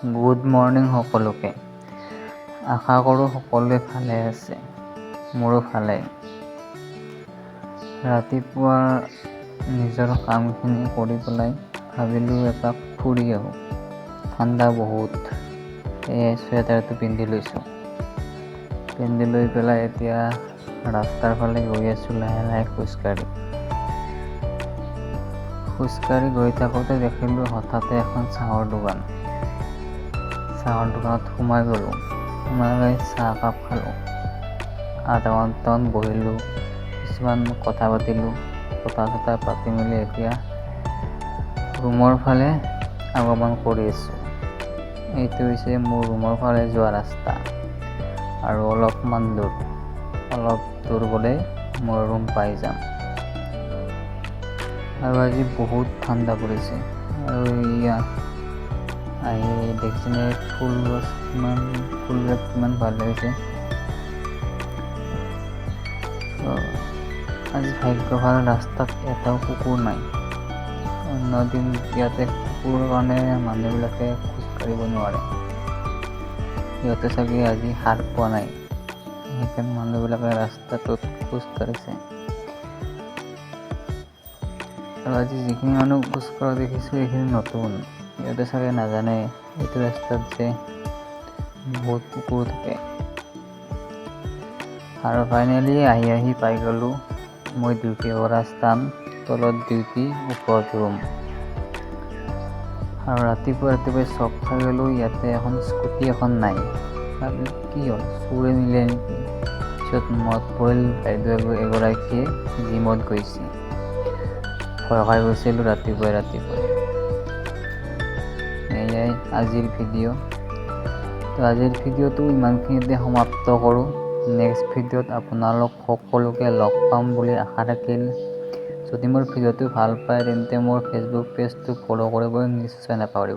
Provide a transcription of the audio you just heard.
Good morning সকলোকে। আশা কৰোঁ সকলোৱে ভালে আছে, মোৰো ভালে। ৰাতিপুৱা নিজৰ কামখিনি কৰি পেলাই ভাবিলোঁ এপাক ফুৰি আহোঁ। ঠাণ্ডা বহুত, সেয়ে চুৱেটাৰটো পিন্ধি লৈছোঁ। পিন্ধি লৈ পেলাই এতিয়া ৰাস্তাৰ ফালে গৈ আছোঁ লাহে লাহে খোজকাঢ়ি গৈ থাকোঁতে দেখিলোঁ হঠাতে এখন চাহৰ দোকানত সোমাই গ'লোঁ। সোমাই চাহ একাপ খালোঁ। আধা ঘণ্টামান বহিলোঁ, কিছুমান কথা পাতিলোঁ। কথা পাতি মেলি এতিয়া ৰুমৰ ফালে আগমন কৰি আছোঁ। এইটো হৈছে মোৰ ৰুমৰ ফালে যোৱা ৰাস্তা আৰু অলপ দূৰ গ'লে মোৰ ৰুম পাই যাম। আৰু আজি বহুত ঠাণ্ডা পৰিছে। আৰু এয়া আহি দেখিছেনে ফুলবিলাক কিমান ভাল লাগিছে। আজি ভাগ্য ভাল, ৰাস্তাত এটাও কুকুৰ নাই। অন্য দিন ইয়াতে কুকুৰৰ কাৰণে মানুহবিলাকে খোজকাঢ়িব নোৱাৰে। সিহঁতে চাগে আজি সাৰ পোৱা নাই, সেইকাৰণে মানুহবিলাকে ৰাস্তাটোত খোজকাঢ়িছে। আৰু আজি যিখিনি মানুহ খোজকঢ়া দেখিছোঁ এইখিনি নতুন, সিহঁতে চাগে নাজানে এইটো ৰাস্তাত যে বহুত কুকুৰ থাকে। আৰু ফাইনেলি আহি পাই গ'লোঁ মই ডিউটি কৰা স্থান, তলত ডিউটি ওপৰত ৰুম। আৰু ৰাতিপুৱাই চক খাই গ'লোঁ, ইয়াতে এখন স্কুটি এখন নাই। ভাবিলোঁ কি হ'ল, চোৰে নিলে নেকি। পিছত মনত পৰিল বাইদেউ এগৰাকীয়ে জিমত গৈছে। ভয় খাই গৈছিলোঁ ৰাতিপুৱাই। এয়াই আজিৰ ভিডিঅ'। তো আজিৰ ভিডিঅ'টো ইমানখিনিতে সমাপ্ত কৰোঁ। নেক্সট ভিডিঅ'ত আপোনালোক সকলোকে লগ পাম বুলি আশা থাকিল। যদি মোৰ ভিডিঅ'টো ভাল পায় তেন্তে মোৰ ফেচবুক পেজটো ফ'ল' কৰিবলৈ নিশ্চয় নাপাহৰিব।